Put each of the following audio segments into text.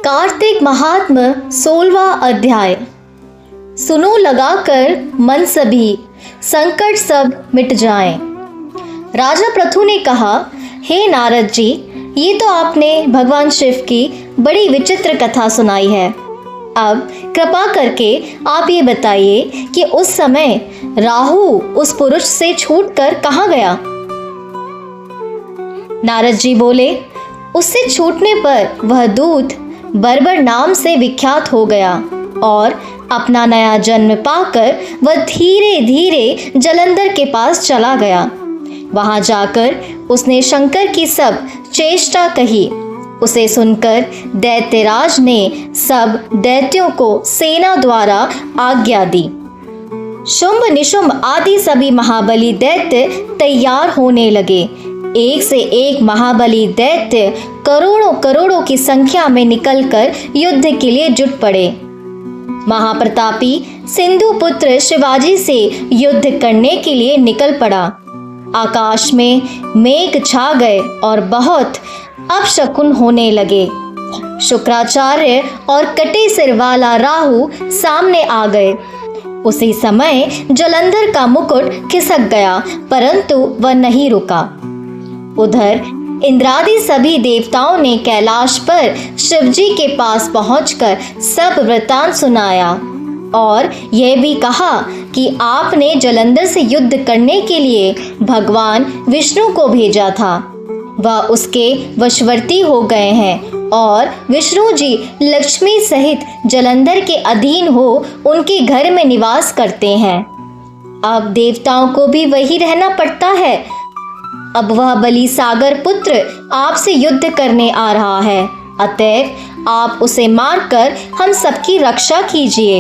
कार्तिक महात्म 16वां अध्याय। सुनो लगाकर मन सभी, संकट सब मिट जाएं। राजा पृथु ने कहा, हे नारद जी, ये तो आपने भगवान शिव की बड़ी विचित्र कथा सुनाई है। अब कृपा करके आप ये बताइए कि उस समय राहु उस पुरुष से छूटकर कहाँ गया। नारद जी बोले, उससे छूटने पर वह दूत बर्बर नाम से विख्यात हो गया और अपना नया जन्म पाकर वह धीरे धीरे जलंधर के पास चला गया। वहां जाकर उसने शंकर की सब चेष्टा कही। उसे सुनकर दैत्यराज ने सब दैत्यों को सेना द्वारा आज्ञा दी। शुंभ निशुंभ आदि सभी महाबली दैत्य तैयार होने लगे। एक से एक महाबली दैत्य करोड़ों करोड़ों की संख्या में निकलकर युद्ध के लिए जुट पड़े। महाप्रतापी सिंधु पुत्र शिवाजी से युद्ध करने के लिए निकल पड़ा। आकाश में मेघ छा गए और बहुत अपशकुन होने लगे। शुक्राचार्य और कटे सिर वाला राहु सामने आ गए। उसी समय जलंधर का मुकुट खिसक गया, परंतु वह नहीं रुका। उधर इंद्रादि सभी देवताओं ने कैलाश पर शिवजी के पास पहुंचकर सब वृतांत सुनाया और यह भी कहा कि आपने जलंधर से युद्ध करने के लिए भगवान विष्णु को भेजा था। वह उसके वशवर्ती हो गए हैं और विष्णु जी लक्ष्मी सहित जलंधर के अधीन हो उनके घर में निवास करते हैं। अब देवताओं को भी वही रहना पड़ता है। अब वह बलि सागर पुत्र आपसे युद्ध करने आ रहा है, अतएव आप उसे मारकर हम सबकी रक्षा कीजिए।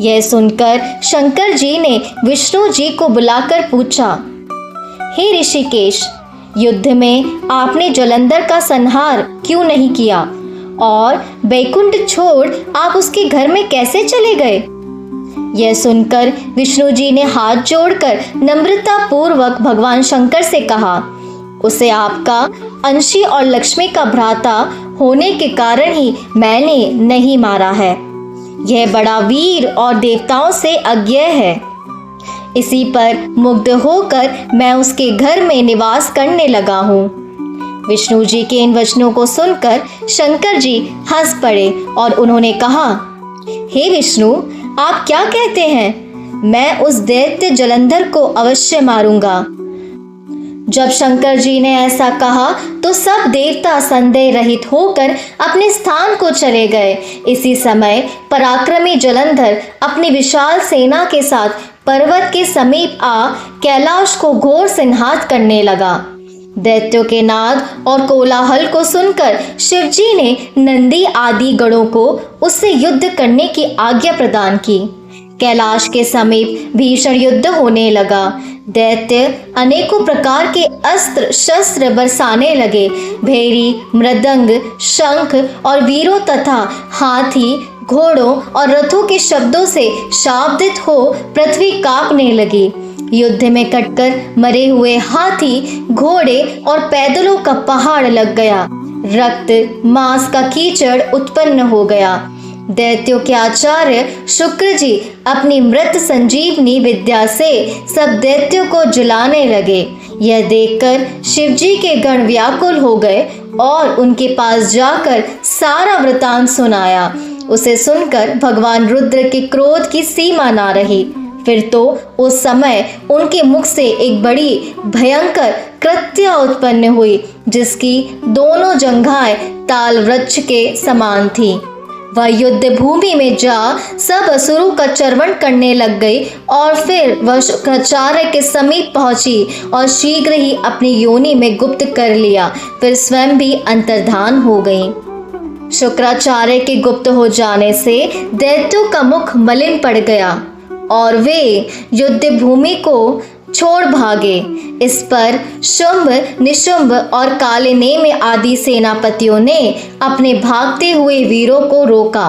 यह सुनकर शंकर जी ने विष्णु जी को बुलाकर पूछा, हे ऋषिकेश, युद्ध में आपने जलंधर का संहार क्यों नहीं किया और बैकुंठ छोड़ आप उसके घर में कैसे चले गए। यह सुनकर विष्णु जी ने हाथ जोड़कर नम्रता पूर्वक भगवान शंकर से कहा, उसे आपका अंशी और लक्ष्मी का भ्राता होने के कारण ही मैंने नहीं मारा है। यह बड़ा वीर और देवताओं से अज्ञेय है। इसी पर मुग्ध होकर मैं उसके घर में निवास करने लगा हूँ। विष्णु जी के इन वचनों को सुनकर शंकर जी हंस पड़े और उन्होंने कहा, हे विष्णु, आप क्या कहते हैं? मैं उस दैत्य जलंधर को अवश्य मारूंगा। जब शंकर जी ने ऐसा कहा तो सब देवता संदेह रहित होकर अपने स्थान को चले गए। इसी समय पराक्रमी जलंधर अपनी विशाल सेना के साथ पर्वत के समीप आ कैलाश को घोर संहार करने लगा। दैत्यों के नाद और कोलाहल को सुनकर शिवजी ने नंदी आदि गणों को उससे युद्ध करने की आज्ञा प्रदान की। कैलाश के समीप भीषण युद्ध होने लगा। दैत्य अनेकों प्रकार के अस्त्र शस्त्र बरसाने लगे। भेरी, मृदंग, शंख और वीरों तथा हाथी, घोड़ों और रथों के शब्दों से शाब्दित हो पृथ्वी कांपने लगी। युद्ध में कटकर मरे हुए हाथी, घोड़े और पैदलों का पहाड़ लग गया। रक्त मांस का कीचड़ उत्पन्न हो गया। दैत्यों के आचार्य शुक्र जी अपनी मृत संजीवनी विद्या से सब दैत्यों को जलाने लगे। यह देखकर शिवजी के गण व्याकुल हो गए और उनके पास जाकर सारा वृतांत सुनाया। उसे सुनकर भगवान रुद्र के क्रोध की सीमा ना रही। फिर तो उस समय उनके मुख से एक बड़ी भयंकर कृत्या उत्पन्न हुई, जिसकी दोनों जंघाएं ताल वृक्ष के समान थी। वह युद्ध भूमि में जा सब असुरों का चर्वण करने लग गई और फिर वह शुक्राचार्य के समीप पहुंची और शीघ्र ही अपनी योनि में गुप्त कर लिया। फिर स्वयं भी अंतर्धान हो गई। शुक्राचार्य के गुप्त हो जाने से दैत्यों का मुख मलिन पड़ गया और वे युद्ध भूमि को छोड़ भागे। इस पर शुंभ, निशुंभ और काले नेम आदि सेनापतियों ने अपने भागते हुए वीरों को रोका।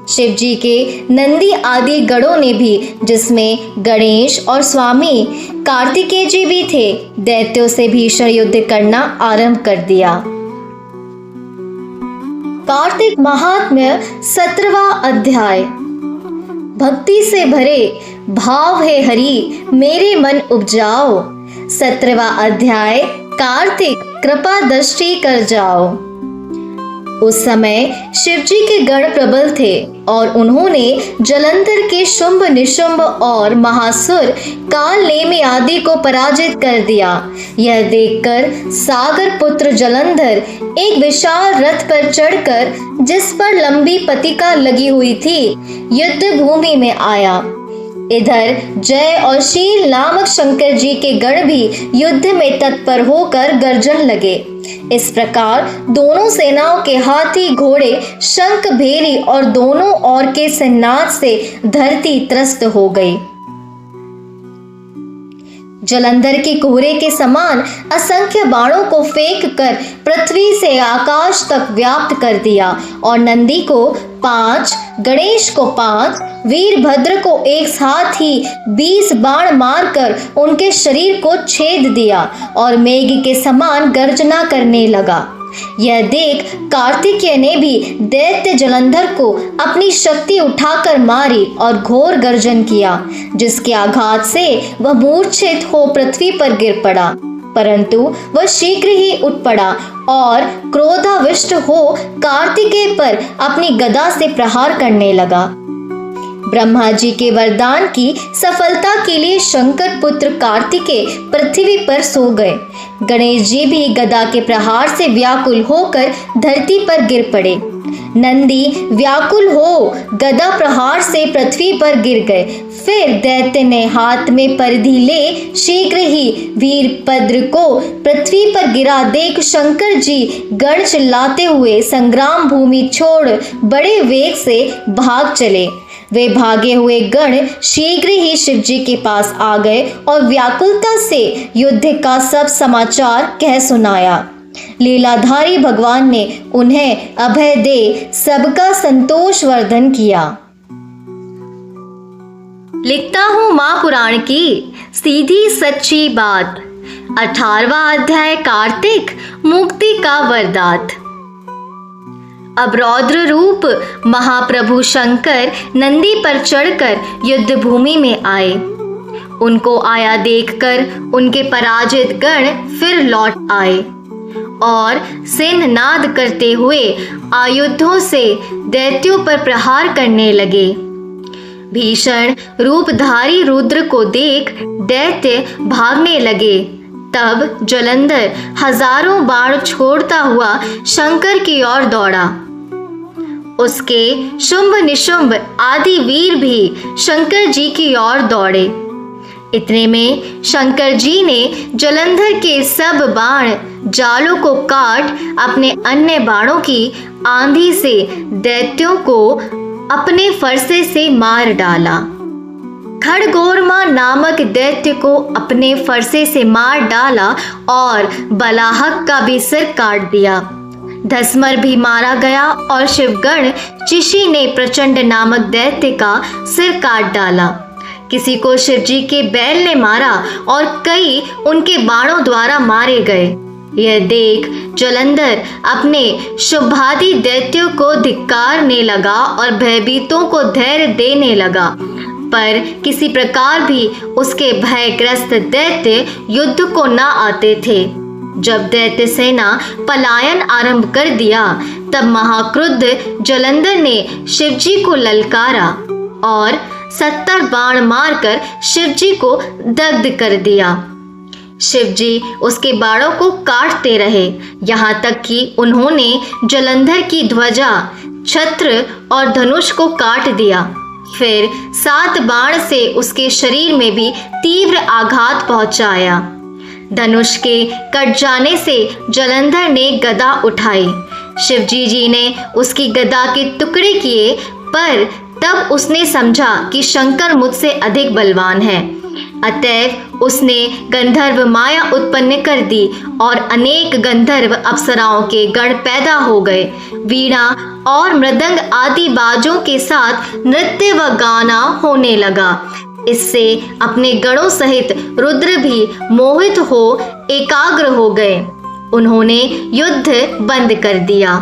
शिवजी के नंदी आदि गणों ने भी, जिसमें गणेश और स्वामी कार्तिकेय जी भी थे, दैत्यों से भीषण युद्ध करना आरंभ कर दिया। कार्तिक महात्म्य 17वां अध्याय। भक्ति से भरे भाव है हरि मेरे मन उपजाओ। 17वां अध्याय। कार्तिक कृपा दृष्टि कर जाओ। उस समय शिवजी के गण प्रबल थे और उन्होंने जलंधर के शुंभ निशुंभ और महासुर काल नेमि आदि को पराजित कर दिया। यह देखकर सागर पुत्र जलंधर एक विशाल रथ पर चढ़कर, जिस पर लंबी पतिका लगी हुई थी, युद्ध भूमि में आया। इधर जय और शील नामक शंकर जी के गण भी युद्ध में तत्पर होकर गर्जन लगे। इस प्रकार दोनों सेनाओं के हाथी घोड़े शंख भेरी और दोनों ओर के सिन्नाद से धरती त्रस्त हो गई। जलंधर के कोहरे के समान असंख्य बाणों को फेंक कर पृथ्वी से आकाश तक व्याप्त कर दिया और नंदी को 5, गणेश को 5, वीरभद्र को एक साथ ही 20 बाण मारकर उनके शरीर को छेद दिया और मेघ के समान गर्जना करने लगा। यह देख कार्तिकेय ने भी दैत्य जलंधर को अपनी शक्ति उठाकर मारी और घोर गर्जन किया, जिसके आघात से वह मूर्छित हो पृथ्वी पर गिर पड़ा। परंतु वह शीघ्र ही उठ पड़ा और क्रोधाविष्ट हो कार्तिकेय पर अपनी गदा से प्रहार करने लगा। ब्रह्मा जी के वरदान की सफलता के लिए शंकर पुत्र कार्तिकेय पृथ्वी पर सो गए। गणेश जी भी गदा के प्रहार से व्याकुल होकर धरती पर गिर पड़े। नंदी व्याकुल हो गदा प्रहार से पृथ्वी पर गिर गए। फिर दैत्य ने हाथ में परिधि ले शीघ्र ही वीरभद्र को पृथ्वी पर गिरा देख शंकर जी गण चिल्लाते हुए संग्राम भूमि छोड़ बड़े वेग से भाग चले। वे भागे हुए गण शीघ्र ही शिवजी के पास आ गए और व्याकुलता से युद्ध का सब समाचार कह सुनाया। लीलाधारी भगवान ने उन्हें अभय दे सबका संतोष वर्धन किया। लिखता हूँ माँ पुराण की सीधी सच्ची बात। 18वां अध्याय। कार्तिक मुक्ति का वरदात। अब रौद्र रूप महाप्रभु शंकर नंदी पर चढ़कर युद्ध भूमि में आए। उनको आया देखकर उनके पराजित गण फिर लौट आए और सिंह नाद करते हुए आयुधों से दैत्यों पर प्रहार करने लगे। भीषण रूपधारी रुद्र को देख दैत्य भागने लगे। तब जलंधर हजारों बाण छोड़ता हुआ शंकर की ओर दौड़ा। उसके शुंभ निशुंभ आदि वीर भी शंकर जी की ओर दौड़े। इतने में शंकर जी ने जलंधर के सब बाण जालों को काट अपने अन्य बाणों की आंधी से दैत्यों को अपने फरसे से मार डाला। खड़गोरमा नामक दैत्य को अपने फरसे से मार डाला और बलाहक का भी सिर काट दिया। धसमर भी मारा गया और शिवगण चिशी ने प्रचंड नामक दैत्य का सिर काट डाला। किसी को शिवजी के बैल ने मारा और कई उनके बाणों द्वारा मारे गए। यह देख जलंधर अपने शुभादि दैत्यों को धिक्कारने लगा और भयभीतों को धैर्य देने लगा, पर किसी प्रकार भी उसके भयग्रस्त दैत्य युद्ध को न आते थे। जब दैत्य सेना पलायन आरंभ कर दिया, तब महाक्रुद्ध जलंधर ने शिवजी को ललकारा और 70 बाण मारकर शिवजी को दग्ध कर दिया। शिवजी उसके बाणों को काटते रहे, यहाँ तक कि उन्होंने जलंधर की ध्वजा, छत्र और धनुष को काट दिया। फिर 7 बाण से उसके शरीर में भी तीव्र आघात पहुंचाया। धनुष के कट जाने से जलंधर ने गदा उठाई। शिवजी जी ने उसकी गदा के टुकड़े किए, पर तब उसने समझा कि शंकर मुझसे अधिक बलवान है। अतएव उसने गंधर्व माया उत्पन्न कर दी और अनेक गंधर्व अप्सराओं के गण पैदा हो गए। वीणा और मृदंग आदि बाजों के साथ नृत्य व गाना होने लगा। इससे अपने गणों सहित रुद्र भी मोहित हो एकाग्र हो गए। उन्होंने युद्ध बंद कर दिया।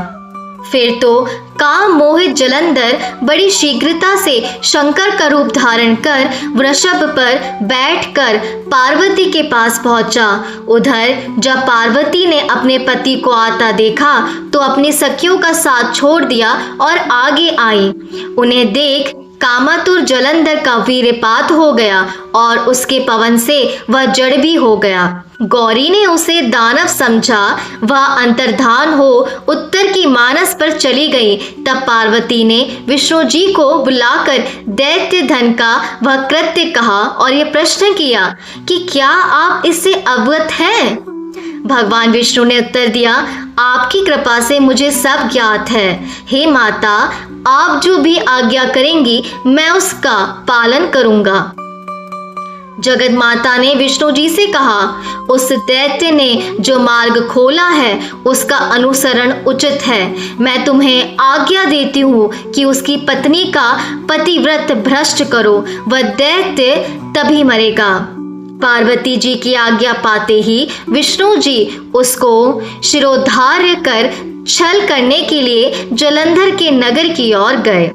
फिर तो काम मोहित जलंधर बड़ी शीघ्रता से शंकर का रूप धारण कर वृषभ पर बैठकर पार्वती के पास पहुंचा। उधर जब पार्वती ने अपने पति को आता देखा तो अपनी सखियों का साथ छोड़ दिया और आगे आई। उन्हें देख कामातुर जलंधर का वीरपात हो गया और उसके पवन से वह जड़ भी हो गया। गौरी ने उसे दानव समझा। वह अंतर्धान हो उत्तर की मानस पर चली गई। तब पार्वती ने विष्णु जी को बुलाकर दैत्य धन का वह कृत्य कहा और ये प्रश्न किया कि क्या आप इससे अवगत हैं? भगवान विष्णु ने उत्तर दिया, आपकी कृपा से मुझे सब ज्ञात है। हे माता, आप जो भी आज्ञा करेंगी मैं उसका पालन करूंगा। जगत माता ने विष्णु जी से कहा, उस दैत्य ने जो मार्ग खोला है उसका अनुसरण उचित है। मैं तुम्हें आज्ञा देती हूँ कि उसकी पत्नी का पतिव्रत भ्रष्ट करो, वह दैत्य तभी मरेगा। पार्वती जी की आज्ञा पाते ही विष्णु जी उसको शिरोधार्य कर छल करने के लिए जलंधर के नगर की ओर गए।